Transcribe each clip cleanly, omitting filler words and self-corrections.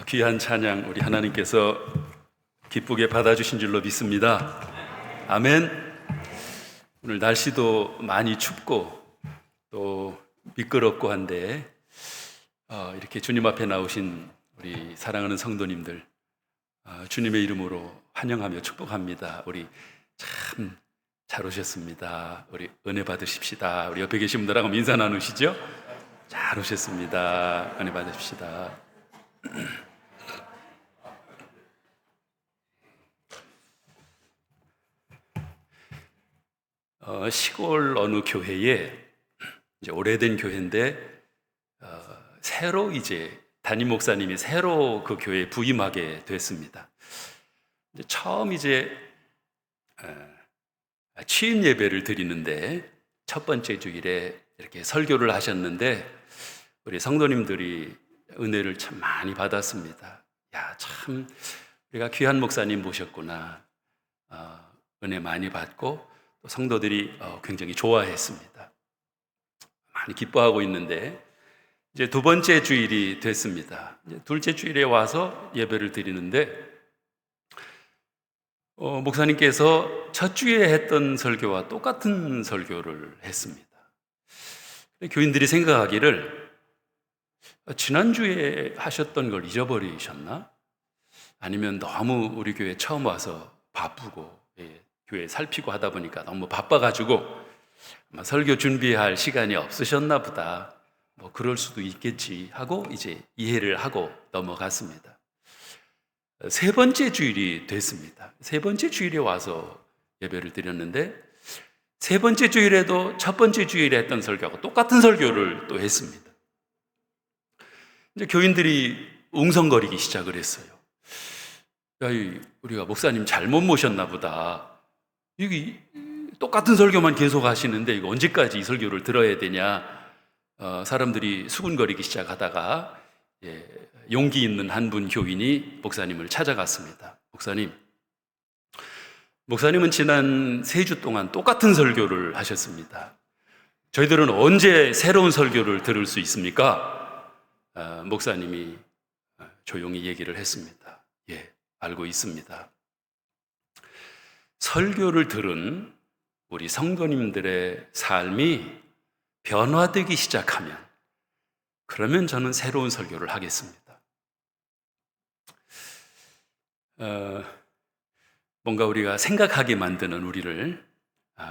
귀한 찬양 우리 하나님께서 기쁘게 받아주신 줄로 믿습니다. 아멘. 오늘 날씨도 많이 춥고 또 미끄럽고 한데 이렇게 주님 앞에 나오신 우리 사랑하는 성도님들 주님의 이름으로 환영하며 축복합니다. 우리 참 잘 오셨습니다. 우리 은혜 받으십시다. 우리 옆에 계신 분들하고 인사 나누시죠? 잘 오셨습니다. 은혜 받으십시다. 시골 어느 교회에 이제 오래된 교회인데 새로 이제 담임 목사님이 새로 그 교회에 부임하게 됐습니다. 이제 처음 이제 취임 예배를 드리는데 첫 번째 주일에 이렇게 설교를 하셨는데 우리 성도님들이 은혜를 참 많이 받았습니다. 야, 참 우리가 귀한 목사님 모셨구나. 은혜 많이 받고 또 성도들이 굉장히 좋아했습니다. 많이 기뻐하고 있는데 이제 두 번째 주일이 됐습니다. 이제 둘째 주일에 와서 예배를 드리는데 목사님께서 첫 주에 했던 설교와 똑같은 설교를 했습니다. 교인들이 생각하기를 지난주에 하셨던 걸 잊어버리셨나? 아니면 너무 우리 교회 처음 와서 바쁘고 교회 살피고 하다 보니까 너무 바빠가지고 아마 설교 준비할 시간이 없으셨나 보다. 뭐 그럴 수도 있겠지 하고 이제 이해를 하고 넘어갔습니다. 세 번째 주일이 됐습니다. 세 번째 주일에 와서 예배를 드렸는데 세 번째 주일에도 첫 번째 주일에 했던 설교하고 똑같은 설교를 또 했습니다. 이제 교인들이 웅성거리기 시작을 했어요. 야, 우리가 목사님 잘못 모셨나 보다. 이게 똑같은 설교만 계속 하시는데 이거 언제까지 이 설교를 들어야 되냐. 사람들이 수군거리기 시작하다가 용기 있는 한 분 교인이 목사님을 찾아갔습니다. 목사님은 지난 3주 동안 똑같은 설교를 하셨습니다. 저희들은 언제 새로운 설교를 들을 수 있습니까? 목사님이 조용히 얘기를 했습니다. 예, 알고 있습니다. 설교를 들은 우리 성도님들의 삶이 변화되기 시작하면 그러면 저는 새로운 설교를 하겠습니다. 뭔가 우리가 생각하게 만드는 우리를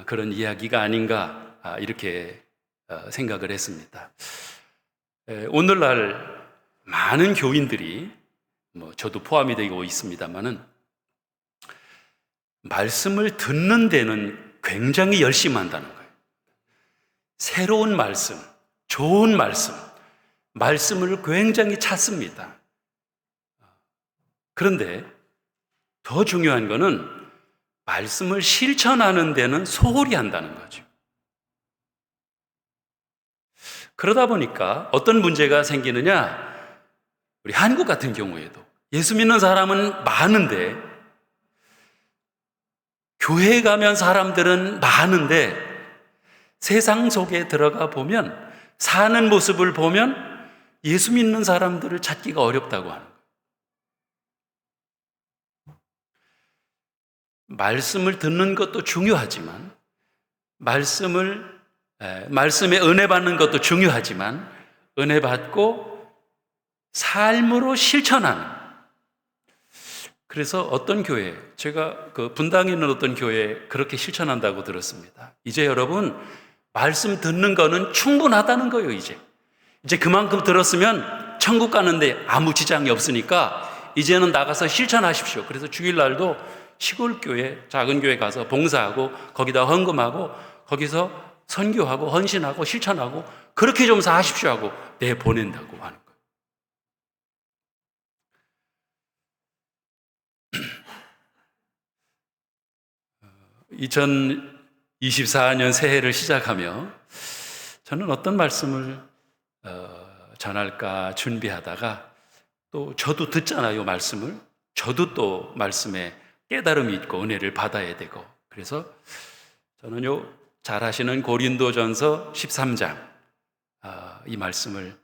그런 이야기가 아닌가 이렇게 생각을 했습니다. 오늘날 많은 교인들이 저도 포함이 되고 있습니다만은 말씀을 듣는 데는 굉장히 열심히 한다는 거예요. 새로운 말씀, 좋은 말씀을 굉장히 찾습니다. 그런데 더 중요한 거는 말씀을 실천하는 데는 소홀히 한다는 거죠. 그러다 보니까 어떤 문제가 생기느냐? 우리 한국 같은 경우에도 예수 믿는 사람은 많은데 교회에 가면 사람들은 많은데 세상 속에 들어가 보면 사는 모습을 보면 예수 믿는 사람들을 찾기가 어렵다고 하는 거예요. 말씀을 듣는 것도 중요하지만 말씀에 은혜 받는 것도 중요하지만 은혜 받고 삶으로 실천하는. 그래서 어떤 교회, 제가 그 분당에 있는 어떤 교회에 그렇게 실천한다고 들었습니다. 이제 여러분 말씀 듣는 거는 충분하다는 거예요. 이제 그만큼 들었으면 천국 가는데 아무 지장이 없으니까 이제는 나가서 실천하십시오. 그래서 주일날도 시골 교회, 작은 교회 가서 봉사하고 거기다 헌금하고 거기서 선교하고 헌신하고 실천하고 그렇게 좀 사십시오 하고 내보낸다고 하는 거예요. 2024년 새해를 시작하며 저는 어떤 말씀을 전할까 준비하다가 또 저도 듣잖아요, 말씀을. 저도 또 말씀에 깨달음이 있고 은혜를 받아야 되고. 그래서 저는 잘 아시는 고린도전서 13장 이 말씀을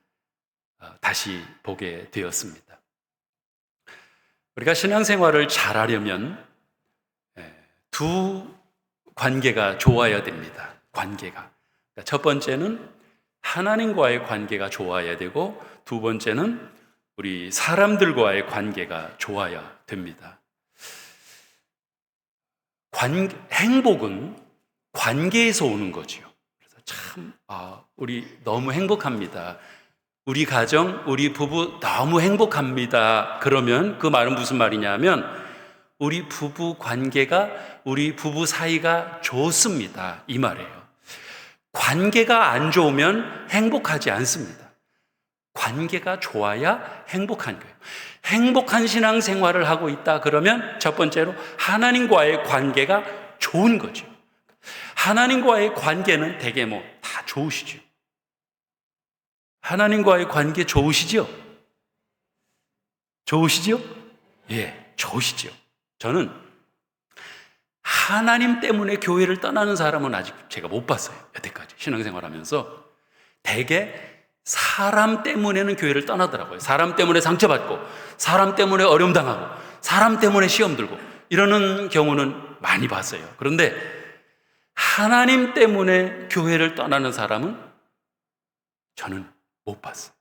다시 보게 되었습니다. 우리가 신앙생활을 잘하려면 두 관계가 좋아야 됩니다. 관계가. 그러니까 첫 번째는 하나님과의 관계가 좋아야 되고, 두 번째는 우리 사람들과의 관계가 좋아야 됩니다. 행복은 관계에서 오는 거지요. 그래서 참, 우리 너무 행복합니다. 우리 가정, 우리 부부 너무 행복합니다. 그러면 그 말은 무슨 말이냐면, 우리 부부 관계가, 우리 부부 사이가 좋습니다. 이 말이에요. 관계가 안 좋으면 행복하지 않습니다. 관계가 좋아야 행복한 거예요. 행복한 신앙생활을 하고 있다 그러면 첫 번째로 하나님과의 관계가 좋은 거죠. 하나님과의 관계는 되게 다 좋으시죠. 하나님과의 관계 좋으시죠? 좋으시죠? 예, 좋으시죠. 저는 하나님 때문에 교회를 떠나는 사람은 아직 제가 못 봤어요. 여태까지 신앙생활하면서. 대개 사람 때문에는 교회를 떠나더라고요. 사람 때문에 상처받고, 사람 때문에 어려움 당하고, 사람 때문에 시험 들고 이러는 경우는 많이 봤어요. 그런데 하나님 때문에 교회를 떠나는 사람은 저는 못 봤어요.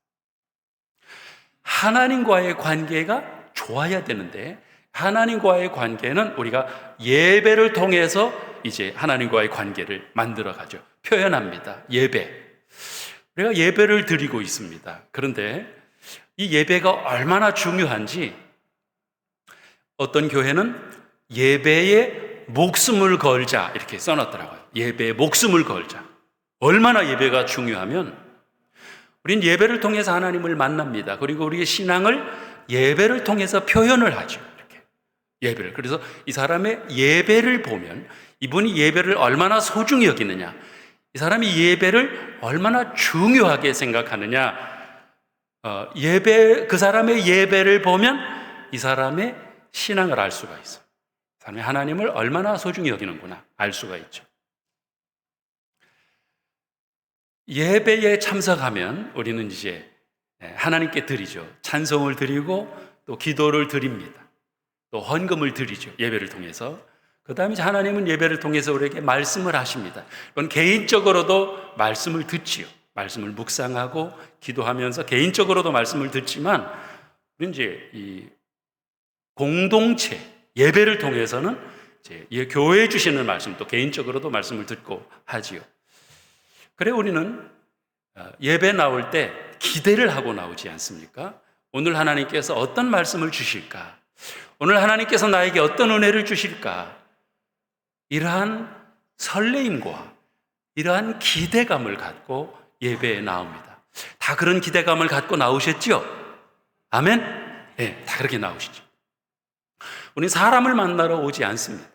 하나님과의 관계가 좋아야 되는데, 하나님과의 관계는 우리가 예배를 통해서 이제 하나님과의 관계를 만들어 가죠. 표현합니다. 예배. 우리가 예배를 드리고 있습니다. 그런데 이 예배가 얼마나 중요한지 어떤 교회는 예배에 목숨을 걸자 이렇게 써놨더라고요. 예배에 목숨을 걸자. 얼마나 예배가 중요하면 우린 예배를 통해서 하나님을 만납니다. 그리고 우리의 신앙을 예배를 통해서 표현을 하죠. 이렇게 예배를. 그래서 이 사람의 예배를 보면 이분이 예배를 얼마나 소중히 여기느냐, 이 사람이 예배를 얼마나 중요하게 생각하느냐, 그 사람의 예배를 보면 이 사람의 신앙을 알 수가 있어요. 이 사람이 하나님을 얼마나 소중히 여기는구나 알 수가 있죠. 예배에 참석하면 우리는 이제 하나님께 드리죠. 찬송을 드리고 또 기도를 드립니다. 또 헌금을 드리죠. 예배를 통해서. 그 다음에 하나님은 예배를 통해서 우리에게 말씀을 하십니다. 그건 개인적으로도 말씀을 듣지요. 말씀을 묵상하고 기도하면서 개인적으로도 말씀을 듣지만, 우리 이제 이 공동체 예배를 통해서는 이제 교회에 주시는 말씀, 또 개인적으로도 말씀을 듣고 하지요. 그래 우리는 예배 나올 때 기대를 하고 나오지 않습니까? 오늘 하나님께서 어떤 말씀을 주실까? 오늘 하나님께서 나에게 어떤 은혜를 주실까? 이러한 설레임과 이러한 기대감을 갖고 예배에 나옵니다. 다 그런 기대감을 갖고 나오셨죠? 아멘? 네, 다 그렇게 나오시죠. 우리는 사람을 만나러 오지 않습니다.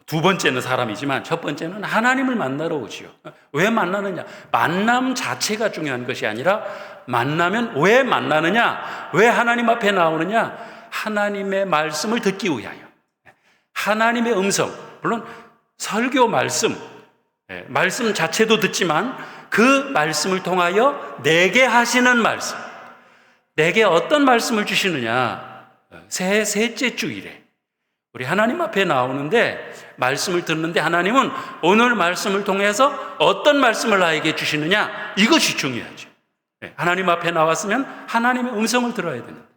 두 번째는 사람이지만 첫 번째는 하나님을 만나러 오지요. 왜 만나느냐? 만남 자체가 중요한 것이 아니라, 만나면 왜 만나느냐? 왜 하나님 앞에 나오느냐? 하나님의 말씀을 듣기 위하여. 하나님의 음성, 물론 설교 말씀 자체도 듣지만 그 말씀을 통하여 내게 하시는 말씀, 내게 어떤 말씀을 주시느냐? 셋째 주일에 우리 하나님 앞에 나오는데 말씀을 듣는데, 하나님은 오늘 말씀을 통해서 어떤 말씀을 나에게 주시느냐, 이것이 중요하죠. 하나님 앞에 나왔으면 하나님의 음성을 들어야 됩니다.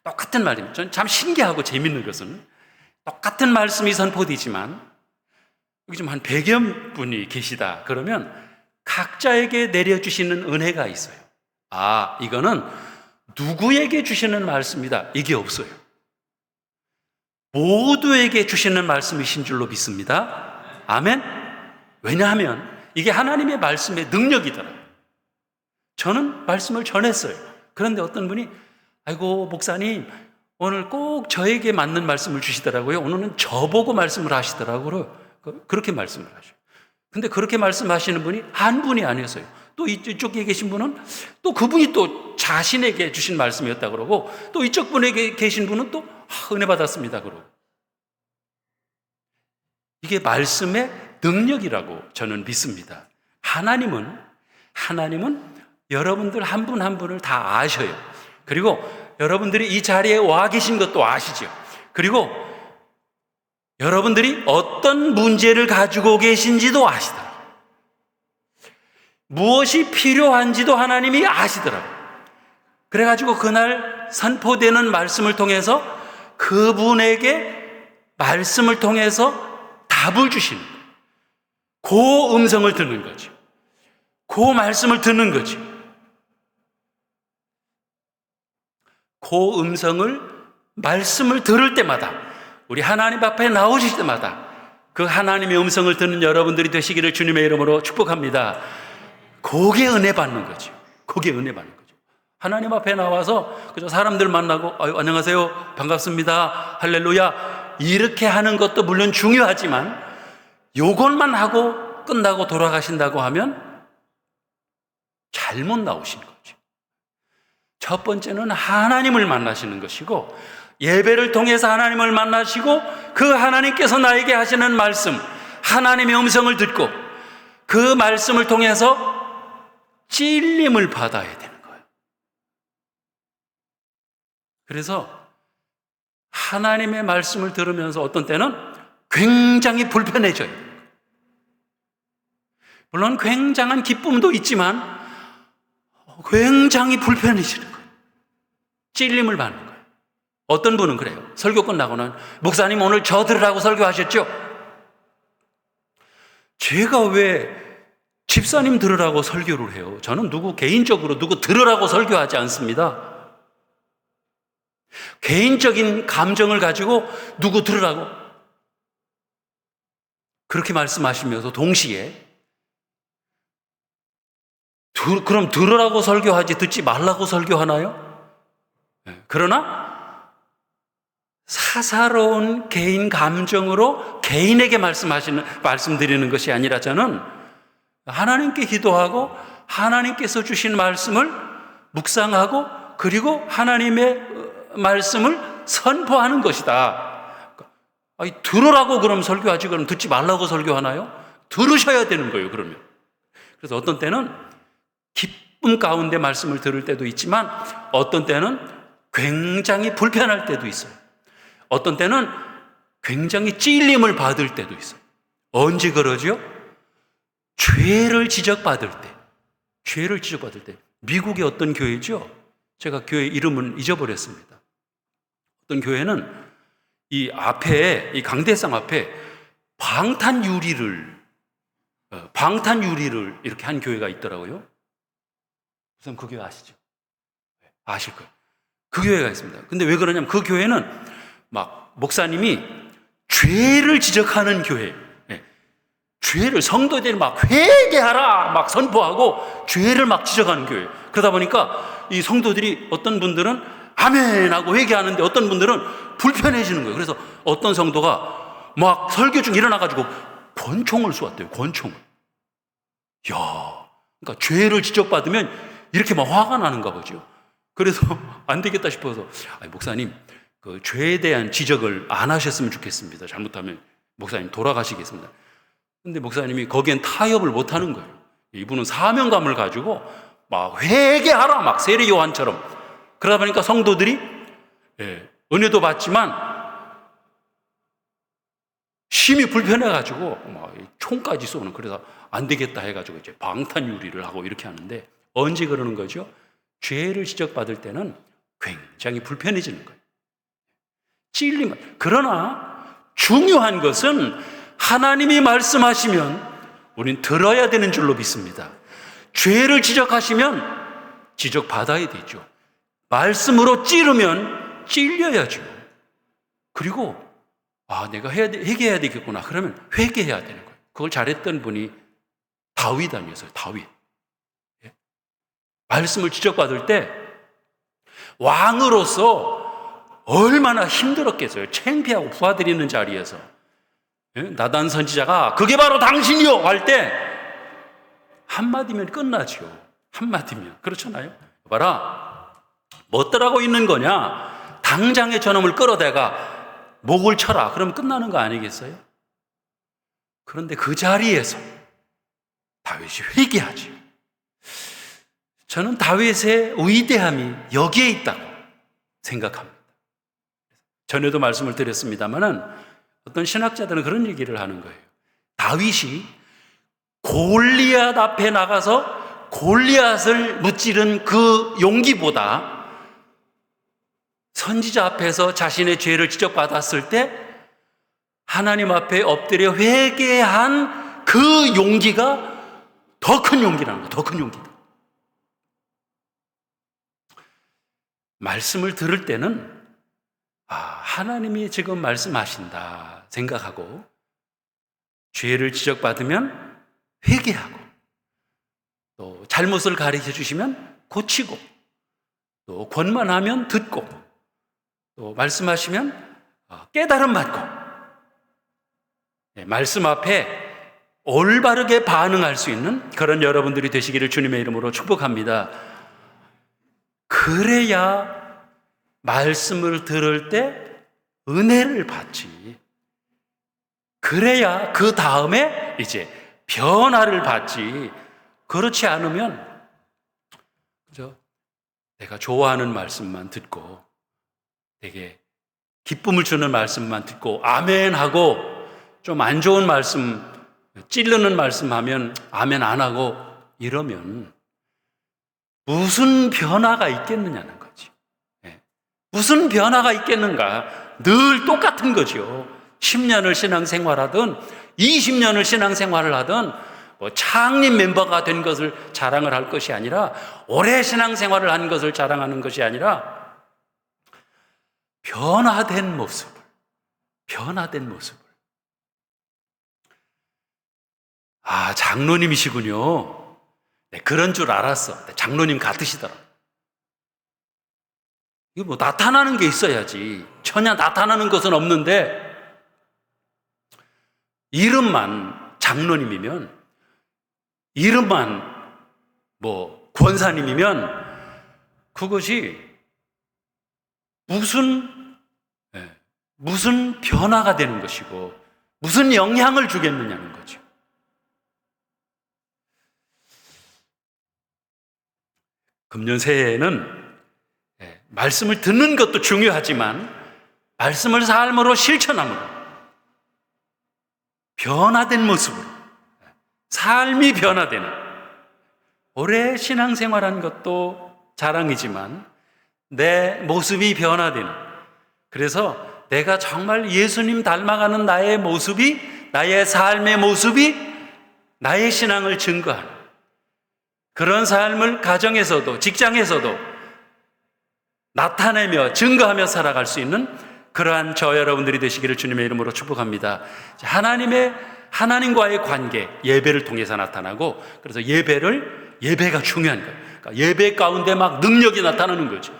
똑같은 말입니다. 저는 참 신기하고 재밌는 것은, 똑같은 말씀이 선포되지만 여기 좀 한 100여 분이 계시다 그러면 각자에게 내려주시는 은혜가 있어요. 이거는 누구에게 주시는 말씀이다, 이게 없어요. 모두에게 주시는 말씀이신 줄로 믿습니다. 아멘? 왜냐하면 이게 하나님의 말씀의 능력이더라고요. 저는 말씀을 전했어요. 그런데 어떤 분이, 아이고 목사님 오늘 꼭 저에게 맞는 말씀을 주시더라고요. 오늘은 저보고 말씀을 하시더라고요. 그렇게 말씀을 하셔요. 근데 그렇게 말씀하시는 분이 한 분이 아니었어요. 또 이쪽에 계신 분은 또 그분이 또 자신에게 주신 말씀이었다 그러고, 또 이쪽 분에게 계신 분은 또 은혜 받았습니다 그러고. 이게 말씀의 능력이라고 저는 믿습니다. 하나님은 여러분들 한 분 한 분을 다 아셔요. 그리고 여러분들이 이 자리에 와 계신 것도 아시죠? 그리고 여러분들이 어떤 문제를 가지고 계신지도 아시더라고요. 무엇이 필요한지도 하나님이 아시더라고요. 그래가지고 그날 선포되는 말씀을 통해서 그분에게 말씀을 통해서 답을 주시는 거예요. 그 음성을 듣는 거죠. 그 말씀을 듣는 거죠. 그 말씀을 들을 때마다, 우리 하나님 앞에 나오실 때마다 그 하나님의 음성을 듣는 여러분들이 되시기를 주님의 이름으로 축복합니다. 그게 은혜 받는 거죠. 그게 은혜 받는 거죠. 하나님 앞에 나와서 그저 사람들 만나고 안녕하세요, 반갑습니다, 할렐루야 이렇게 하는 것도 물론 중요하지만 요것만 하고 끝나고 돌아가신다고 하면 잘못 나오신 거죠. 첫 번째는 하나님을 만나시는 것이고, 예배를 통해서 하나님을 만나시고 그 하나님께서 나에게 하시는 말씀, 하나님의 음성을 듣고 그 말씀을 통해서 찔림을 받아야 되는 거예요. 그래서 하나님의 말씀을 들으면서 어떤 때는 굉장히 불편해져요. 물론 굉장한 기쁨도 있지만 굉장히 불편해지는 거예요. 찔림을 받는 거예요. 어떤 분은 그래요. 설교 끝나고는 목사님 오늘 저 들으라고 설교하셨죠? 제가 왜 집사님 들으라고 설교를 해요? 저는 개인적으로 누구 들으라고 설교하지 않습니다. 개인적인 감정을 가지고 누구 들으라고 그렇게 말씀하시면서 동시에 그럼 들으라고 설교하지 듣지 말라고 설교하나요? 그러나 사사로운 개인 감정으로 개인에게 말씀드리는 것이 아니라 저는 하나님께 기도하고 하나님께서 주신 말씀을 묵상하고 그리고 하나님의 말씀을 선포하는 것이다. 아니, 들으라고 그럼 설교하지 그럼 듣지 말라고 설교하나요? 들으셔야 되는 거예요, 그러면. 그래서 어떤 때는 기쁨 가운데 말씀을 들을 때도 있지만 어떤 때는 굉장히 불편할 때도 있어요. 어떤 때는 굉장히 찔림을 받을 때도 있어요. 언제 그러죠? 죄를 지적받을 때. 미국의 어떤 교회죠? 제가 교회 이름은 잊어버렸습니다. 어떤 교회는 이 강대상 앞에 방탄 유리를 이렇게 한 교회가 있더라고요. 무슨 그 교회 아시죠? 아실 거예요. 그 교회가 있습니다. 근데 왜 그러냐면 그 교회는 막 목사님이 죄를 지적하는 교회, 죄를 성도들이 막 회개하라 막 선포하고 죄를 막 지적하는 교회. 그러다 보니까 이 성도들이 어떤 분들은 아멘 하고 회개하는데 어떤 분들은 불편해지는 거예요. 그래서 어떤 성도가 막 설교 중 일어나가지고 권총을 쏘았대요. 권총을. 그러니까 죄를 지적받으면 이렇게 막 화가 나는가 보죠. 그래서 안 되겠다 싶어서 목사님 그 죄에 대한 지적을 안 하셨으면 좋겠습니다. 잘못하면 목사님 돌아가시겠습니다. 근데 목사님이 거기엔 타협을 못 하는 거예요. 이분은 사명감을 가지고 막 회개하라 막 세례 요한처럼. 그러다 보니까 성도들이 은혜도 받지만 심히 불편해가지고 막 총까지 쏘는. 그래서 안 되겠다 해가지고 이제 방탄 유리를 하고 이렇게 하는데 언제 그러는 거죠? 죄를 지적받을 때는 굉장히 불편해지는 거예요. 찔림. 그러나 중요한 것은 하나님이 말씀하시면 우린 들어야 되는 줄로 믿습니다. 죄를 지적하시면 지적받아야 되죠. 말씀으로 찌르면 찔려야죠. 그리고 내가 회개해야 되겠구나. 그러면 회개해야 되는 거예요. 그걸 잘했던 분이 다윗 아니었어요. 다윗. 말씀을 지적받을 때 왕으로서 얼마나 힘들었겠어요. 창피하고 부하들이 자리에서. 나단 선지자가 그게 바로 당신이요 할 때 한마디면 끝나죠. 한마디면. 그렇잖아요. 봐라, 뭐 떠라고 있는 거냐? 당장에 저놈을 끌어대가 목을 쳐라. 그럼 끝나는 거 아니겠어요? 그런데 그 자리에서 다윗이 회개하지. 저는 다윗의 위대함이 여기에 있다고. 생각합니다. 전에도 말씀을 드렸습니다만은 어떤 신학자들은 그런 얘기를 하는 거예요. 다윗이 골리앗 앞에 나가서 골리앗을 무찌른 그 용기보다 선지자 앞에서 자신의 죄를 지적받았을 때 하나님 앞에 엎드려 회개한 그 용기가 더 큰 용기라는 거예요. 더 큰 용기다. 말씀을 들을 때는 하나님이 지금 말씀하신다 생각하고 죄를 지적받으면 회개하고 또 잘못을 가르쳐 주시면 고치고 또 권만하면 듣고 또 말씀하시면 깨달음 받고 말씀 앞에 올바르게 반응할 수 있는 그런 여러분들이 되시기를 주님의 이름으로 축복합니다. 그래야 말씀을 들을 때 은혜를 받지. 그래야 그 다음에 이제 변화를 받지. 그렇지 않으면 그죠? 내가 좋아하는 말씀만 듣고 되게 기쁨을 주는 말씀만 듣고 아멘 하고 좀 안 좋은 말씀, 찌르는 말씀 하면 아멘 안 하고 이러면 무슨 변화가 있겠느냐는 거지. 무슨 변화가 있겠는가? 늘 똑같은 거죠. 10년을 신앙생활하든 20년을 신앙생활을 하든 뭐 창립 멤버가 된 것을 자랑을 할 것이 아니라 오래 신앙생활을 한 것을 자랑하는 것이 아니라 변화된 모습을 장로님이시군요. 네, 그런 줄 알았어. 장로님 같으시더라. 이거 뭐 나타나는 게 있어야지. 전혀 나타나는 것은 없는데 이름만 장로님이면, 이름만 뭐 권사님이면 그것이 무슨 변화가 되는 것이고 무슨 영향을 주겠느냐는 거죠. 금년 새해에는 말씀을 듣는 것도 중요하지만 말씀을 삶으로 실천함으로 변화된 모습으로 삶이 변화되는, 오래 신앙생활한 것도 자랑이지만 내 모습이 변화되는, 그래서 내가 정말 예수님 닮아가는 나의 모습이, 나의 삶의 모습이 나의 신앙을 증거하는 그런 삶을 가정에서도 직장에서도 나타내며 증거하며 살아갈 수 있는 그러한 저 여러분들이 되시기를 주님의 이름으로 축복합니다. 하나님과의 관계, 예배를 통해서 나타나고, 그래서 예배가 중요한 거예요. 그러니까 예배 가운데 막 능력이 나타나는 거죠.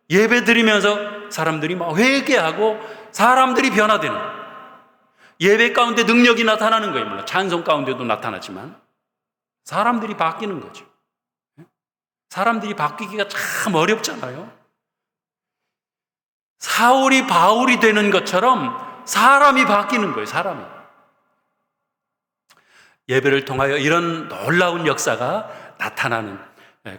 예배 드리면서 사람들이 막 회개하고 사람들이 변화되는 거예요. 예배 가운데 능력이 나타나는 거예요. 물론 찬송 가운데도 나타나지만 사람들이 바뀌는 거죠. 사람들이 바뀌기가 참 어렵잖아요. 사울이 바울이 되는 것처럼 사람이 바뀌는 거예요. 사람이. 예배를 통하여 이런 놀라운 역사가 나타나는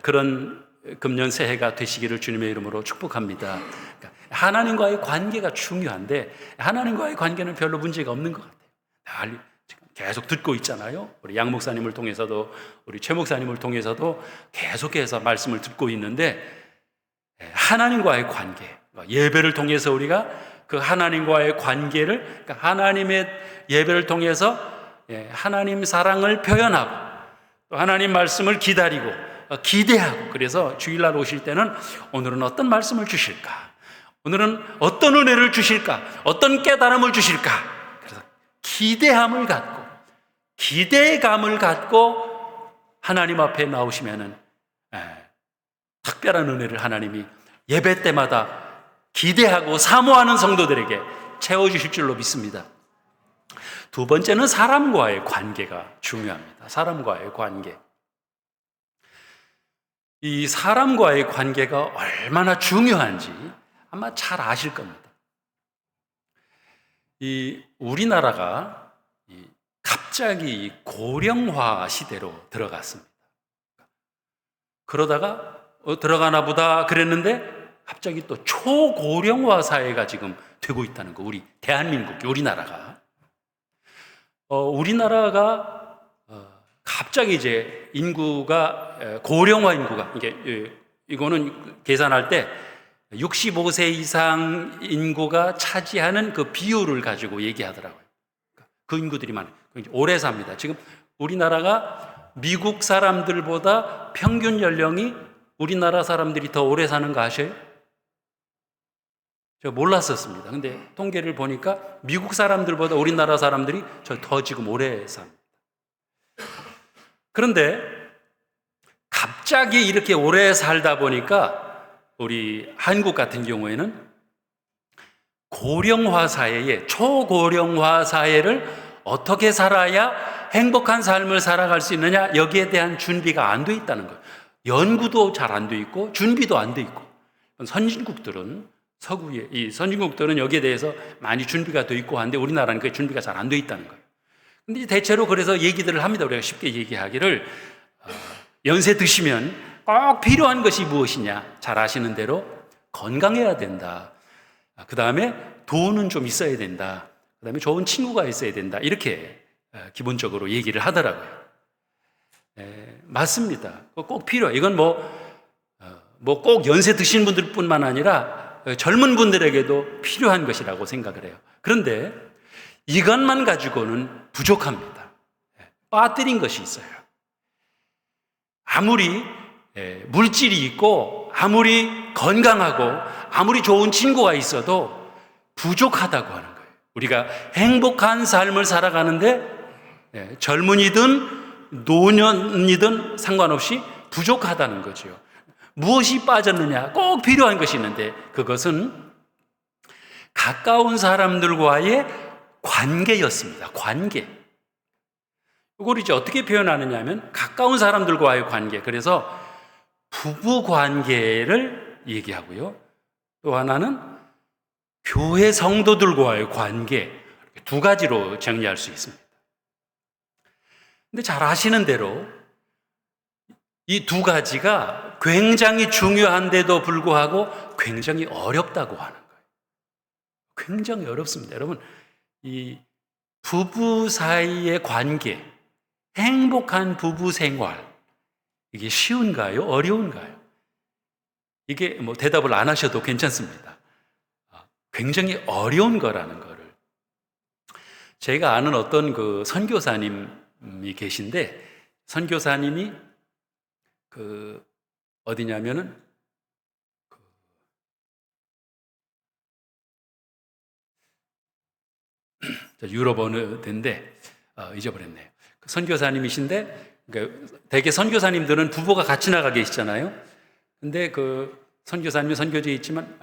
그런 금년 새해가 되시기를 주님의 이름으로 축복합니다. 그러니까 하나님과의 관계가 중요한데 하나님과의 관계는 별로 문제가 없는 것 같아요. 지금 계속 듣고 있잖아요. 우리 양 목사님을 통해서도 우리 최 목사님을 통해서도 계속해서 말씀을 듣고 있는데, 하나님과의 관계, 예배를 통해서 우리가 그 하나님과의 관계를, 그러니까 하나님의 예배를 통해서 하나님 사랑을 표현하고 또 하나님 말씀을 기다리고 기대하고, 그래서 주일날 오실 때는 오늘은 어떤 말씀을 주실까? 오늘은 어떤 은혜를 주실까? 어떤 깨달음을 주실까? 그래서 기대감을 갖고 하나님 앞에 나오시면은 특별한 은혜를 하나님이 예배 때마다 기대하고 사모하는 성도들에게 채워주실 줄로 믿습니다. 두 번째는 사람과의 관계가 중요합니다. 사람과의 관계. 이 사람과의 관계가 얼마나 중요한지 아마 잘 아실 겁니다. 이 우리나라가 갑자기 고령화 시대로 들어갔습니다. 그러다가 들어가나 보다 그랬는데 갑자기 또 초고령화 사회가 지금 되고 있다는 거. 우리 대한민국, 우리나라가. 우리나라가 갑자기 이제 인구가 고령화 인구가 이거는 계산할 때 65세 이상 인구가 차지하는 그 비율을 가지고 얘기하더라고요. 그 인구들이 많아요. 오래 삽니다. 지금 우리나라가 미국 사람들보다 평균 연령이 우리나라 사람들이 더 오래 사는 거 아셔요? 제가 몰랐었습니다. 근데 통계를 보니까 미국 사람들보다 우리나라 사람들이 더 지금 오래 삽니다. 그런데 갑자기 이렇게 오래 살다 보니까 우리 한국 같은 경우에는 고령화 사회에, 초고령화 사회를 어떻게 살아야 행복한 삶을 살아갈 수 있느냐, 여기에 대한 준비가 안 돼 있다는 거예요. 연구도 잘 안 돼 있고 준비도 안 돼 있고. 선진국들은 서구의 이 선진국들은 여기에 대해서 많이 준비가 돼 있고 한데 우리나라는 그 준비가 잘 안 돼 있다는 거예요. 근데 대체로 그래서 얘기들을 합니다. 우리가 쉽게 얘기하기를 연세 드시면 꼭 필요한 것이 무엇이냐, 잘 아시는 대로 건강해야 된다. 그 다음에 돈은 좀 있어야 된다. 그 다음에 좋은 친구가 있어야 된다. 이렇게 기본적으로 얘기를 하더라고요. 맞습니다. 꼭 필요해요. 이건 꼭 연세 드신 분들뿐만 아니라 젊은 분들에게도 필요한 것이라고 생각을 해요. 그런데 이것만 가지고는 부족합니다. 빠뜨린 것이 있어요. 아무리 물질이 있고 아무리 건강하고 아무리 좋은 친구가 있어도 부족하다고 하는 거예요. 우리가 행복한 삶을 살아가는데 젊은이든 노년이든 상관없이 부족하다는 거죠. 무엇이 빠졌느냐? 꼭 필요한 것이 있는데 그것은 가까운 사람들과의 관계였습니다. 관계. 이걸 이제 어떻게 표현하느냐 하면 가까운 사람들과의 관계. 그래서 부부 관계를 얘기하고요. 또 하나는 교회 성도들과의 관계. 두 가지로 정리할 수 있습니다. 근데 잘 아시는 대로 이 두 가지가 굉장히 중요한데도 불구하고 굉장히 어렵다고 하는 거예요. 굉장히 어렵습니다. 여러분, 이 부부 사이의 관계, 행복한 부부 생활, 이게 쉬운가요? 어려운가요? 이게 대답을 안 하셔도 괜찮습니다. 굉장히 어려운 거라는 거를. 제가 아는 어떤 그 선교사님이 계신데, 선교사님이 어디냐면은 유럽 어느 데인데 잊어버렸네요. 선교사님이신데 대개 선교사님들은 부부가 같이 나가 계시잖아요. 근데 그 선교사님이 선교지에 있지만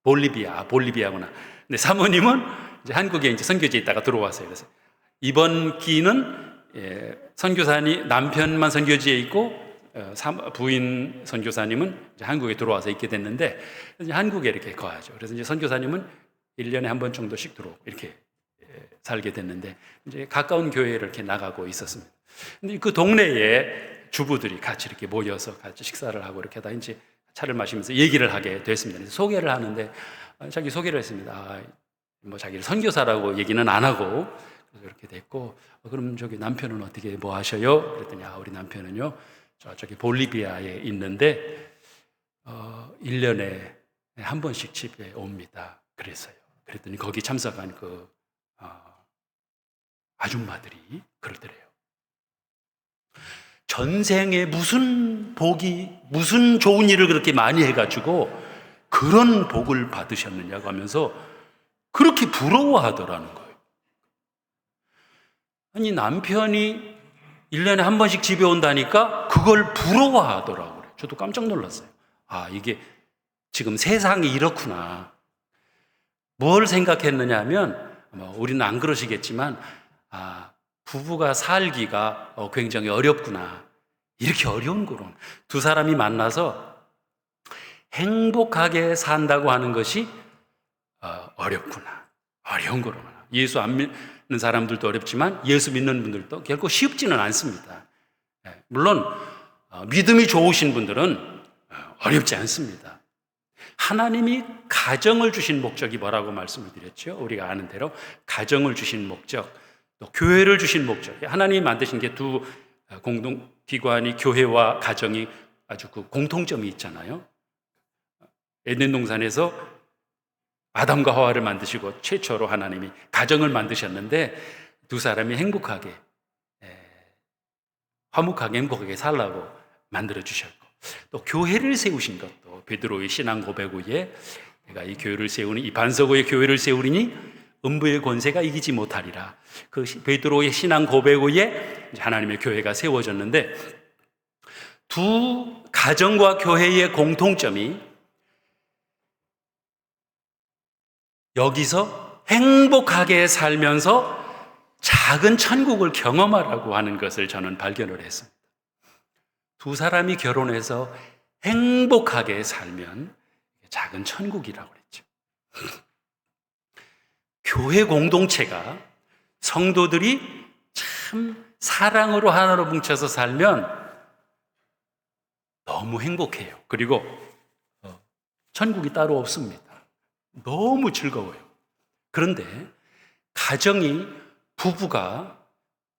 볼리비아구나. 근데 사모님은 이제 한국에 이제 선교지에 있다가 들어왔어요. 그래서 이번 기는 선교사님 남편만 선교지에 있고 부인 선교사님은 이제 한국에 들어와서 있게 됐는데 이제 한국에 이렇게 거하죠. 그래서 이제 선교사님은 1년에 한 번 정도씩 들어오고 이렇게 살게 됐는데 이제 가까운 교회를 이렇게 나가고 있었습니다. 근데 그 동네에 주부들이 같이 이렇게 모여서 같이 식사를 하고 이렇게 다 이제 차를 마시면서 얘기를 하게 됐습니다. 그래서 소개를 하는데 자기 소개를 했습니다. 자기를 선교사라고 얘기는 안 하고 이렇게 됐고 그럼 저기 남편은 어떻게 뭐 하셔요? 그랬더니 우리 남편은요 저기 볼리비아에 있는데 1년에 한 번씩 집에 옵니다. 그랬어요. 그랬더니 거기 참석한 그 아줌마들이 그러더래요. 전생에 무슨 복이 무슨 좋은 일을 그렇게 많이 해가지고 그런 복을 받으셨느냐고 하면서 그렇게 부러워하더라는 거예요. 아니 남편이 1년에 한 번씩 집에 온다니까 그걸 부러워하더라고요. 저도 깜짝 놀랐어요. 이게 지금 세상이 이렇구나. 뭘 생각했느냐 하면 우리는 안 그러시겠지만 부부가 살기가 굉장히 어렵구나. 이렇게 어려운 거로 두 사람이 만나서 행복하게 산다고 하는 것이 어렵구나. 어려운 거로나. 예수 안 믿는 사람들도 어렵지만 예수 믿는 분들도 결코 쉽지는 않습니다. 물론 믿음이 좋으신 분들은 어렵지 않습니다. 하나님이 가정을 주신 목적이 뭐라고 말씀을 드렸죠? 우리가 아는 대로 가정을 주신 목적, 또 교회를 주신 목적. 하나님이 만드신 게 두 공동기관이 교회와 가정이 아주 그 공통점이 있잖아요. 에덴 동산에서 아담과 하와를 만드시고 최초로 하나님이 가정을 만드셨는데 두 사람이 행복하게, 화목하게 행복하게 살라고 만들어 주셨고, 또 교회를 세우신 것도 베드로의 신앙 고백 후에 내가 이 교회를 세우니, 이 반석 위에 교회를 세우리니 음부의 권세가 이기지 못하리라. 그 베드로의 신앙 고백 후에 하나님의 교회가 세워졌는데, 두 가정과 교회의 공통점이 여기서 행복하게 살면서 작은 천국을 경험하라고 하는 것을 저는 발견을 했습니다. 두 사람이 결혼해서 행복하게 살면 작은 천국이라고 그랬죠. 교회 공동체가, 성도들이 참 사랑으로 하나로 뭉쳐서 살면 너무 행복해요. 그리고 천국이 따로 없습니다. 너무 즐거워요. 그런데 가정이, 부부가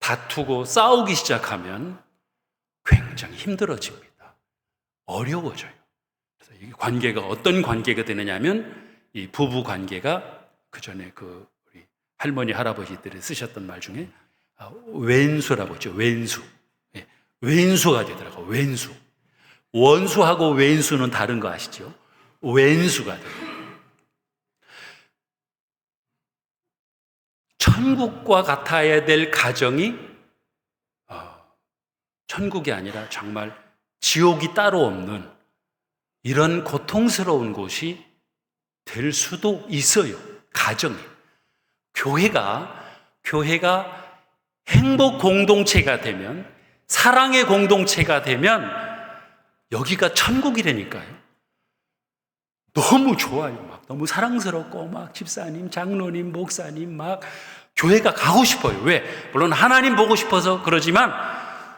다투고 싸우기 시작하면 굉장히 힘들어집니다. 어려워져요. 그래서 이 관계가 어떤 관계가 되느냐면, 이 부부 관계가 그 전에 우리 할머니 할아버지들이 쓰셨던 말 중에 왼수라고 했죠. 왼수. 왼수가 되더라고요. 왼수. 원수하고 왼수는 다른 거 아시죠? 왼수가 돼요. 천국과 같아야 될 가정이 천국이 아니라 정말 지옥이 따로 없는 이런 고통스러운 곳이 될 수도 있어요. 가정이. 교회가 행복 공동체가 되면, 사랑의 공동체가 되면 여기가 천국이라니까요. 너무 좋아요. 막 너무 사랑스럽고, 막 집사님, 장로님, 목사님, 막 교회가 가고 싶어요. 왜? 물론 하나님 보고 싶어서 그러지만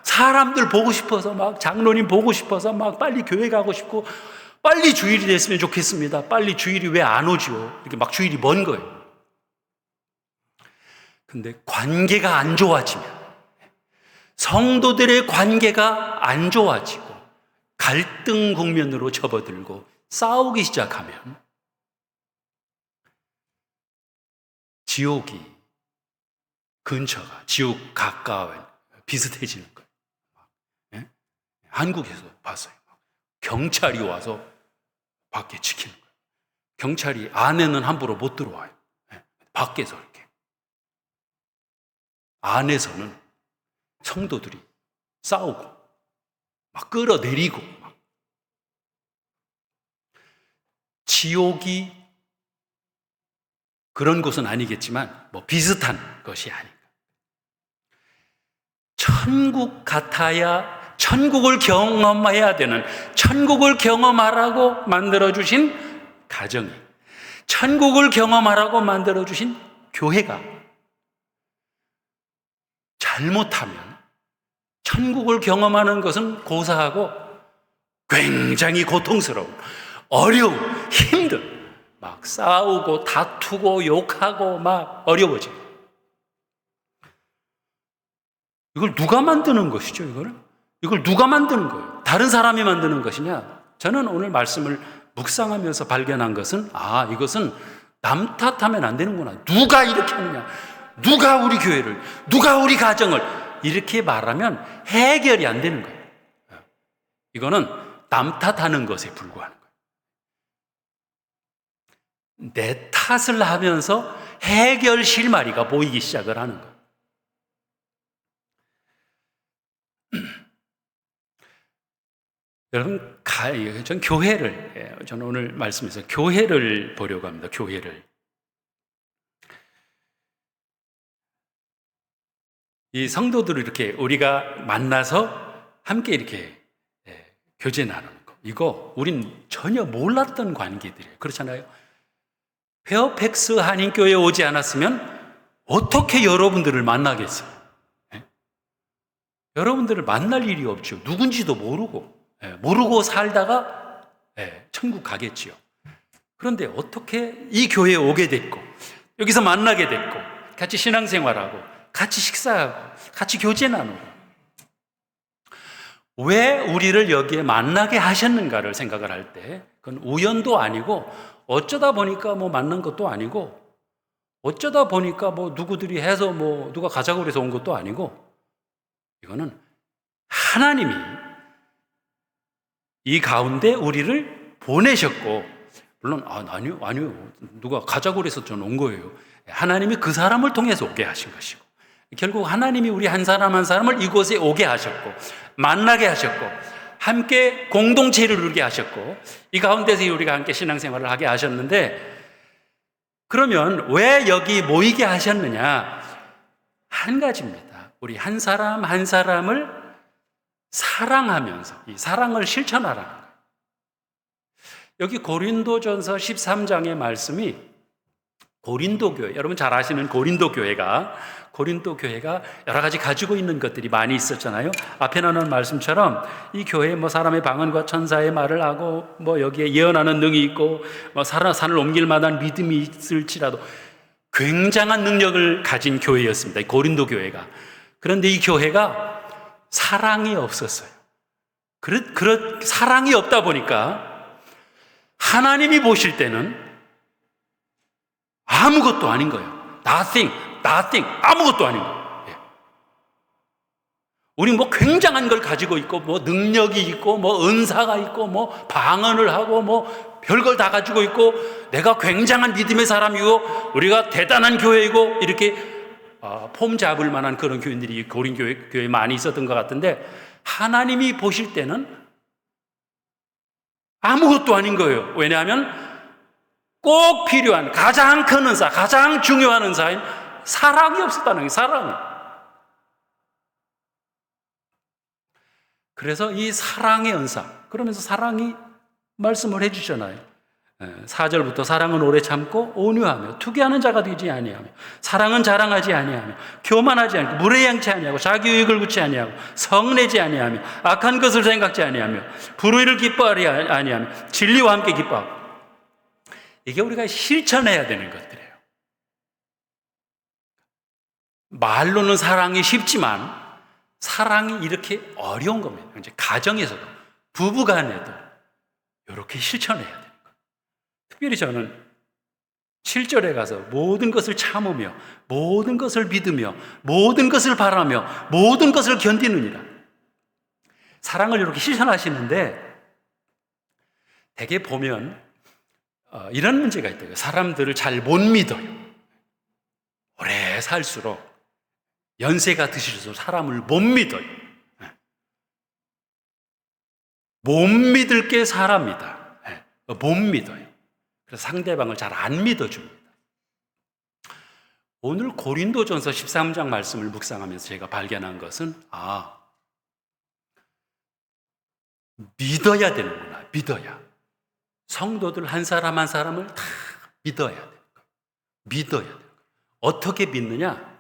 사람들 보고 싶어서, 막 장로님 보고 싶어서 막 빨리 교회 가고 싶고, 빨리 주일이 됐으면 좋겠습니다. 빨리 주일이 왜 안 오죠? 이렇게 막 주일이 먼 거예요. 근데 관계가 안 좋아지면, 성도들의 관계가 안 좋아지고 갈등 국면으로 접어들고 싸우기 시작하면 지옥이 근처가, 지옥 가까운, 비슷해지는 거예요. 예? 한국에서 봤어요. 경찰이 와서 밖에 지키는 거예요. 경찰이 안에는 함부로 못 들어와요. 예? 밖에서 이렇게. 안에서는 성도들이 싸우고 막 끌어내리고 막. 지옥이 그런 곳은 아니겠지만 뭐 비슷한 것이 아닌가. 천국 같아야, 천국을 경험해야 되는, 천국을 경험하라고 만들어주신 가정이, 천국을 경험하라고 만들어주신 교회가 잘못하면 천국을 경험하는 것은 고사하고 굉장히 고통스러운, 어려운, 힘든, 막 싸우고 다투고 욕하고 막 어려워져요. 이걸 누가 만드는 것이죠? 이걸 누가 만드는 거예요? 다른 사람이 만드는 것이냐? 저는 오늘 말씀을 묵상하면서 발견한 것은, 이것은 남 탓하면 안 되는구나. 누가 이렇게 하느냐? 누가 우리 교회를, 누가 우리 가정을 이렇게 말하면 해결이 안 되는 거예요. 이거는 남 탓하는 것에 불과하는 거예요. 내 탓을 하면서 해결 실마리가 보이기 시작을 하는 거예요. 여러분, 전 교회를, 저는 오늘 말씀에서 교회를 보려고 합니다. 교회를. 이 성도들을 이렇게 우리가 만나서 함께 이렇게 교제 나누는 거, 이거 우린 전혀 몰랐던 관계들이에요. 그렇잖아요. 페어팩스 한인교회에 오지 않았으면 어떻게 여러분들을 만나겠어요? 여러분들을 만날 일이 없죠. 누군지도 모르고 살다가 천국 가겠지요. 그런데 어떻게 이 교회에 오게 됐고 여기서 만나게 됐고 같이 신앙생활하고 같이 식사하고 같이 교제 나누고 왜 우리를 여기에 만나게 하셨는가를 생각을 할 때 그건 우연도 아니고 어쩌다 보니까 뭐 만난 것도 아니고 어쩌다 보니까 뭐 누구들이 해서 뭐 누가 가자고 그래서 온 것도 아니고 이거는 하나님이 이 가운데 우리를 보내셨고 물론 아니요 누가 가자고 그래서 저는 온 거예요. 하나님이 그 사람을 통해서 오게 하신 것이고 결국 하나님이 우리 한 사람 한 사람을 이곳에 오게 하셨고 만나게 하셨고 함께 공동체를 이루게 하셨고 이 가운데서 우리가 함께 신앙생활을 하게 하셨는데 그러면 왜 여기 모이게 하셨느냐? 한 가지입니다. 우리 한 사람 한 사람을 사랑하면서 이 사랑을 실천하라는 거예요. 여기 고린도전서 13장의 말씀이 고린도 교회, 여러분 잘 아시는 고린도 교회가 여러 가지 가지고 있는 것들이 많이 있었잖아요. 앞에 나눈 말씀처럼 이 교회에 뭐 사람의 방언과 천사의 말을 하고 뭐 여기에 예언하는 능이 있고 뭐 산을 옮길 만한 믿음이 있을지라도 굉장한 능력을 가진 교회였습니다. 이 고린도 교회가. 그런데 이 교회가 사랑이 없었어요. 사랑이 없다 보니까 하나님이 보실 때는 아무것도 아닌 거예요. nothing, 아무것도 아닌 거예요. 예. 우리 뭐 굉장한 걸 가지고 있고, 뭐 능력이 있고, 뭐 은사가 있고, 뭐 방언을 하고, 뭐 별걸 다 가지고 있고, 내가 굉장한 믿음의 사람이고, 우리가 대단한 교회이고, 이렇게 폼 잡을 만한 그런 교인들이 고린 교회에 많이 있었던 것 같은데, 하나님이 보실 때는 아무것도 아닌 거예요. 왜냐하면 꼭 필요한 가장 큰 은사, 가장 중요한 은사인 사랑이 없었다는 거예요. 사랑이. 그래서 이 사랑의 은사, 그러면서 사랑이 말씀을 해주잖아요. 4절부터 사랑은 오래 참고 온유하며 투기하는 자가 되지 아니하며 사랑은 자랑하지 아니하며 교만하지 않고 무례양치 아니하고 자기 유익을 구치 아니하고 성내지 아니하며 악한 것을 생각지 아니하며 불의를 기뻐하지 아니하며 진리와 함께 기뻐하고 이게 우리가 실천해야 되는 것들이에요. 말로는 사랑이 쉽지만 사랑이 이렇게 어려운 겁니다. 이제 가정에서도 부부간에도 이렇게 실천해야 돼요. 특별히 저는 7절에 가서 모든 것을 참으며 모든 것을 믿으며 모든 것을 바라며 모든 것을 견디느니라. 사랑을 이렇게 실천하시는데 대개 보면 이런 문제가 있대요. 사람들을 잘 못 믿어요. 오래 살수록 연세가 드실수록 사람을 못 믿어요. 못 믿을 게 사람이다. 못 믿어요. 그래서 상대방을 잘 안 믿어줍니다. 오늘 고린도전서 13장 말씀을 묵상하면서 제가 발견한 것은 믿어야 되는구나. 믿어야. 성도들 한 사람 한 사람을 다 믿어야 되는 거예요. 믿어야 되는 거예요. 어떻게 믿느냐?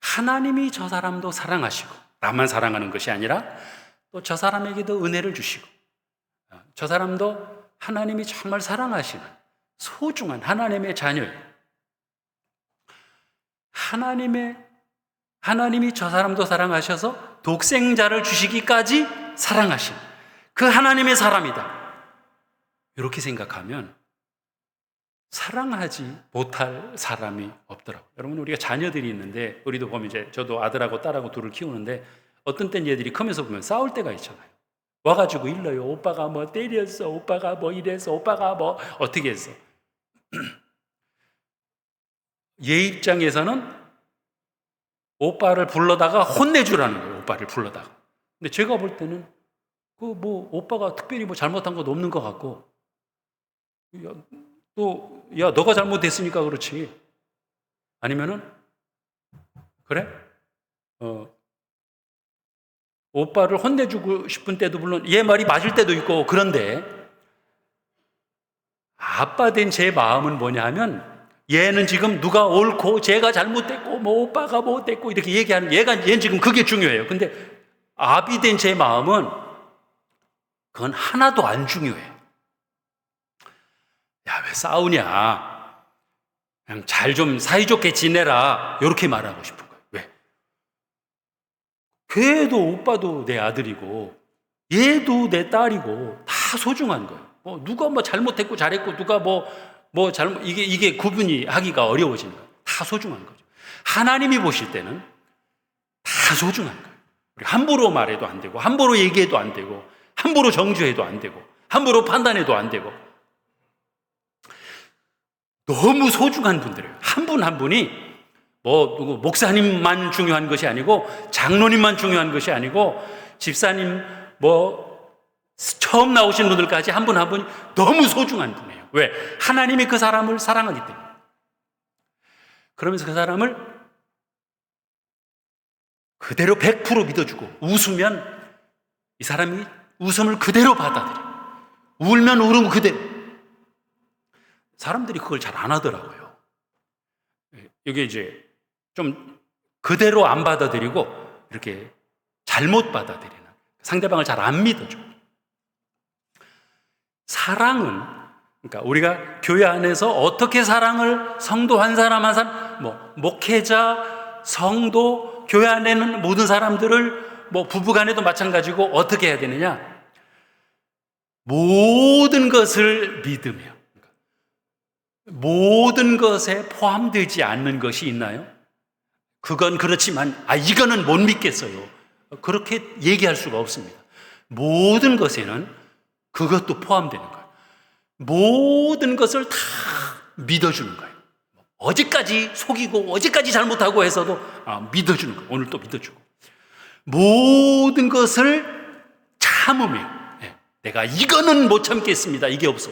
하나님이 저 사람도 사랑하시고 나만 사랑하는 것이 아니라 또 저 사람에게도 은혜를 주시고 저 사람도 하나님이 정말 사랑하시는 소중한 하나님의 자녀예요. 하나님이 저 사람도 사랑하셔서 독생자를 주시기까지 사랑하신 그 하나님의 사람이다. 이렇게 생각하면 사랑하지 못할 사람이 없더라고요. 여러분, 우리가 자녀들이 있는데 우리도 보면 이제 저도 아들하고 딸하고 둘을 키우는데 어떤 땐 얘들이 크면서 보면 싸울 때가 있잖아요. 와가지고 일러요. 오빠가 뭐 때렸어. 오빠가 뭐 이랬어. 오빠가 뭐 어떻게 했어. 얘 입장에서는 오빠를 불러다가 혼내주라는 거예요. 오빠를 불러다가. 근데 제가 볼 때는 그 뭐 오빠가 특별히 뭐 잘못한 것도 없는 것 같고 야 너가 잘못했으니까 그렇지. 아니면은 그래? 오빠를 혼내주고 싶은 때도 물론 얘 말이 맞을 때도 있고 그런데 아빠 된 제 마음은 뭐냐 하면 얘는 지금 누가 옳고 쟤가 잘못됐고 뭐 오빠가 못됐고 이렇게 얘기하는 얘는 지금 그게 중요해요. 근데 아비 된 제 마음은 그건 하나도 안 중요해. 야, 왜 싸우냐? 그냥 잘 좀 사이좋게 지내라. 이렇게 말하고 싶은 거예요. 왜? 걔도 오빠도 내 아들이고 얘도 내 딸이고 다 소중한 거예요. 누가 잘못했고 잘했고 누가 잘못 이게 구분이 하기가 어려워지는 거예요. 다 소중한 거죠. 하나님이 보실 때는 다 소중한 거예요. 우리 함부로 말해도 안 되고 함부로 얘기해도 안 되고 함부로 정죄해도 안 되고 함부로 판단해도 안 되고 너무 소중한 분들이에요. 한 분 한 분이 누구 목사님만 중요한 것이 아니고 장로님만 중요한 것이 아니고 집사님 처음 나오신 분들까지 한 분 한 분이 너무 소중한 분이에요. 왜? 하나님이 그 사람을 사랑하기 때문에. 그러면서 그 사람을 그대로 100% 믿어주고 웃으면 이 사람이 웃음을 그대로 받아들여. 울면 울음 그대로. 사람들이 그걸 잘 안 하더라고요. 이게 이제 좀 그대로 안 받아들이고 이렇게 잘못 받아들이는, 상대방을 잘 안 믿어줘. 사랑은, 그러니까 우리가 교회 안에서 어떻게 사랑을 성도 한 사람 한 사람, 목회자, 성도, 교회 안에는 모든 사람들을 부부간에도 마찬가지고 어떻게 해야 되느냐? 모든 것을 믿으며, 모든 것에 포함되지 않는 것이 있나요? 그건 그렇지만 이거는 못 믿겠어요. 그렇게 얘기할 수가 없습니다. 모든 것에는 그것도 포함되는 거예요. 모든 것을 다 믿어주는 거예요. 어제까지 속이고 어제까지 잘못하고 해서도 믿어주는 거예요. 오늘 또 믿어주고. 모든 것을 참으며, 내가 이거는 못 참겠습니다. 이게 없어.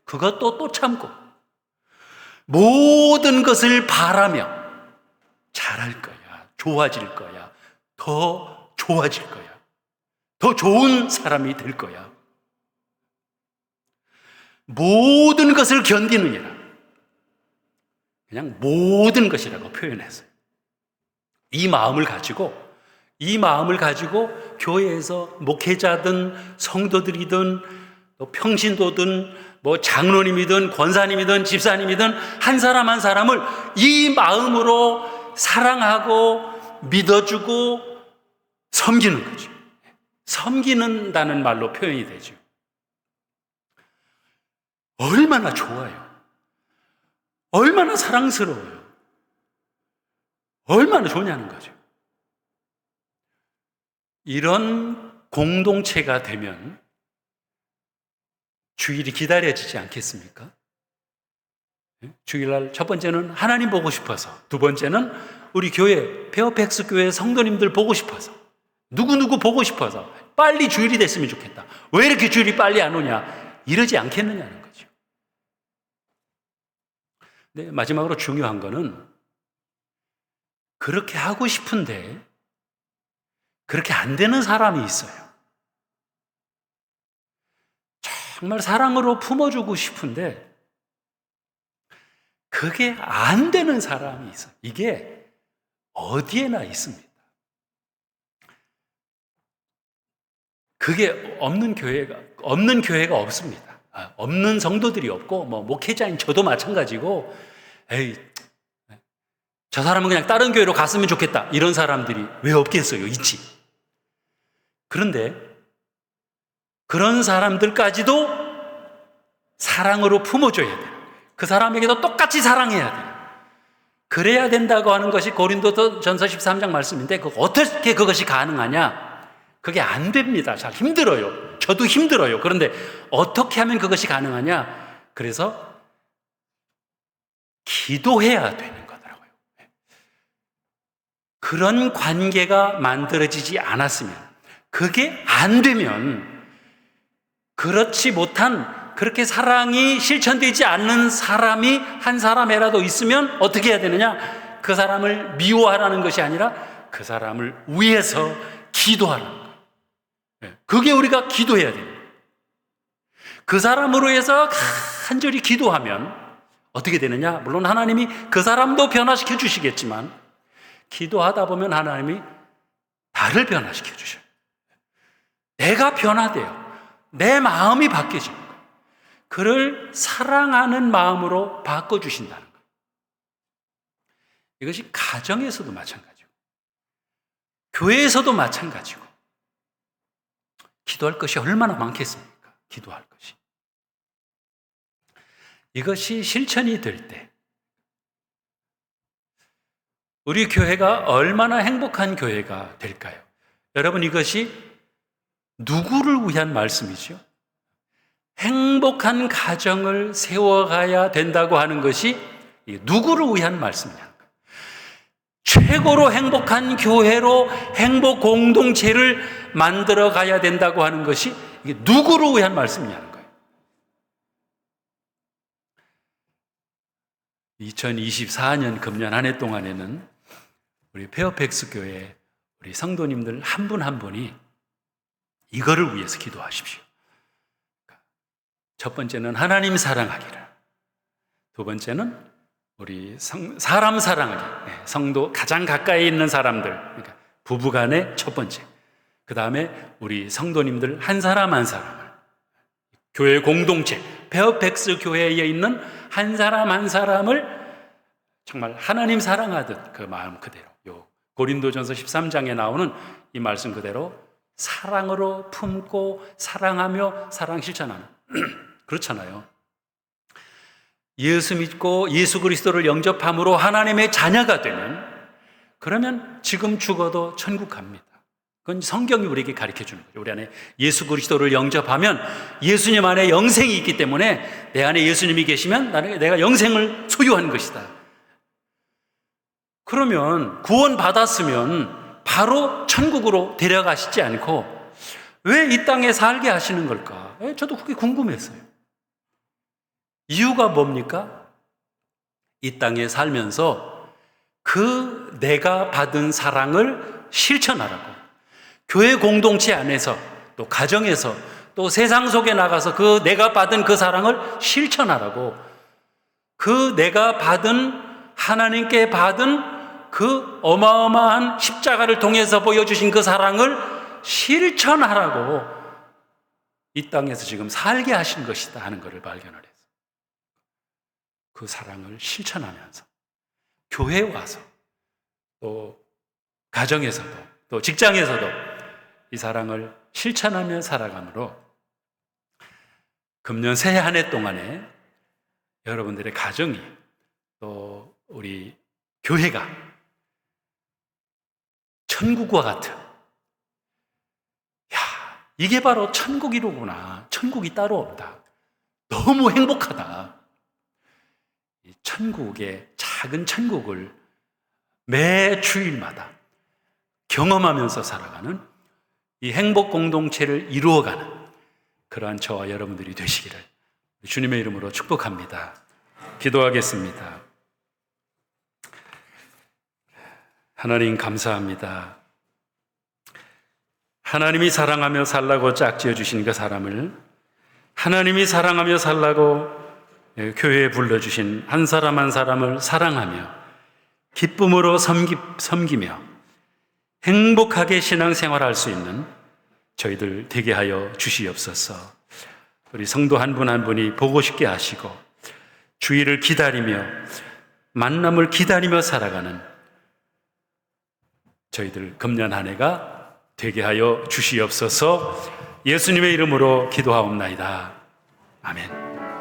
그것도 또 참고. 모든 것을 바라며 잘할 거야, 좋아질 거야, 더 좋아질 거야, 더 좋은 사람이 될 거야. 모든 것을 견디느니라. 그냥 모든 것이라고 표현했어요. 이 마음을 가지고 교회에서 목회자든 성도들이든 또 평신도든 장로님이든 권사님이든 집사님이든 한 사람 한 사람을 이 마음으로 사랑하고 믿어주고 섬기는 거죠. 섬기는다는 말로 표현이 되죠. 얼마나 좋아요. 얼마나 사랑스러워요. 얼마나 좋냐는 거죠. 이런 공동체가 되면 주일이 기다려지지 않겠습니까? 주일날 첫 번째는 하나님 보고 싶어서, 두 번째는 우리 교회, 페어팩스 교회 성도님들 보고 싶어서, 누구누구 보고 싶어서 빨리 주일이 됐으면 좋겠다. 왜 이렇게 주일이 빨리 안 오냐? 이러지 않겠느냐는 거죠. 네, 마지막으로 중요한 거는 그렇게 하고 싶은데 그렇게 안 되는 사람이 있어요. 정말 사랑으로 품어주고 싶은데 그게 안 되는 사람이 있어요. 이게 어디에나 있습니다. 그게 없는 교회가 없습니다. 없는 성도들이 없고 목회자인 저도 마찬가지고 저 사람은 그냥 다른 교회로 갔으면 좋겠다 이런 사람들이 왜 없겠어요? 있지. 그런데 그런 사람들까지도 사랑으로 품어줘야 돼요. 그 사람에게도 똑같이 사랑해야 돼요. 그래야 된다고 하는 것이 고린도전서 13장 말씀인데 어떻게 그것이 가능하냐? 그게 안 됩니다. 잘 힘들어요. 저도 힘들어요. 그런데 어떻게 하면 그것이 가능하냐? 그래서 기도해야 되는 거더라고요. 그런 관계가 만들어지지 않았으면, 그게 안 되면, 그렇지 못한, 그렇게 사랑이 실천되지 않는 사람이 한 사람이라도 있으면 어떻게 해야 되느냐? 그 사람을 미워하라는 것이 아니라 그 사람을 위해서 기도하라는 거예요. 그게 우리가 기도해야 돼요. 그 사람으로 해서 간절히 기도하면 어떻게 되느냐? 물론 하나님이 그 사람도 변화시켜 주시겠지만 기도하다 보면 하나님이 나를 변화시켜 주셔요. 내가 변화돼요. 내 마음이 바뀌어지는 거예요. 그를 사랑하는 마음으로 바꿔주신다는 거예요. 이것이 가정에서도 마찬가지고 교회에서도 마찬가지고 기도할 것이 얼마나 많겠습니까? 기도할 것이. 이것이 실천이 될 때 우리 교회가 얼마나 행복한 교회가 될까요? 여러분, 이것이 누구를 위한 말씀이죠? 행복한 가정을 세워가야 된다고 하는 것이 누구를 위한 말씀이냐는 거예요. 최고로 행복한 교회로 행복 공동체를 만들어 가야 된다고 하는 것이 이게 누구를 위한 말씀이냐는 거예요. 2024년 금년 한 해 동안에는 우리 페어팩스 교회 우리 성도님들 한 분 한 분이 이거를 위해서 기도하십시오. 첫 번째는 하나님 사랑하기를, 두 번째는 우리 사람 사랑하기, 성도 가장 가까이 있는 사람들, 그러니까 부부간의 첫 번째, 그 다음에 우리 성도님들 한 사람 한 사람을, 교회 공동체, 페어팩스 교회에 있는 한 사람 한 사람을 정말 하나님 사랑하듯 그 마음 그대로, 요 고린도전서 13장에 나오는 이 말씀 그대로 사랑으로 품고 사랑하며 사랑 실천하는 그렇잖아요. 예수 믿고 예수 그리스도를 영접함으로 하나님의 자녀가 되면, 그러면 지금 죽어도 천국 갑니다. 그건 성경이 우리에게 가르쳐주는 거죠. 우리 안에 예수 그리스도를 영접하면 예수님 안에 영생이 있기 때문에 내 안에 예수님이 계시면 내가 영생을 소유한 것이다. 그러면 구원 받았으면 바로 천국으로 데려가시지 않고 왜 이 땅에 살게 하시는 걸까? 저도 그게 궁금했어요. 이유가 뭡니까? 이 땅에 살면서 그 내가 받은 사랑을 실천하라고, 교회 공동체 안에서 또 가정에서 또 세상 속에 나가서 그 내가 받은 그 사랑을 실천하라고, 그 내가 받은 하나님께 받은 그 어마어마한 십자가를 통해서 보여주신 그 사랑을 실천하라고 이 땅에서 지금 살게 하신 것이다 하는 것을 발견을 해서 그 사랑을 실천하면서 교회에 와서 또 가정에서도 또 직장에서도 이 사랑을 실천하며 살아감으로 금년 새해 한 해 동안에 여러분들의 가정이 또 우리 교회가 천국과 같은, 이게 바로 천국이로구나. 천국이 따로 없다. 너무 행복하다. 이 천국의 작은 천국을 매 주일마다 경험하면서 살아가는 이 행복 공동체를 이루어가는 그러한 저와 여러분들이 되시기를 주님의 이름으로 축복합니다. 기도하겠습니다. 하나님 감사합니다. 하나님이 사랑하며 살라고 짝지어 주신 그 사람을, 하나님이 사랑하며 살라고 교회에 불러주신 한 사람 한 사람을 사랑하며 기쁨으로 섬기며 행복하게 신앙생활할 수 있는 저희들 되게 하여 주시옵소서. 우리 성도 한 분 한 분이 보고 싶게 하시고 주의를 기다리며 만남을 기다리며 살아가는 저희들 금년 한 해가 되게 하여 주시옵소서. 예수님의 이름으로 기도하옵나이다. 아멘.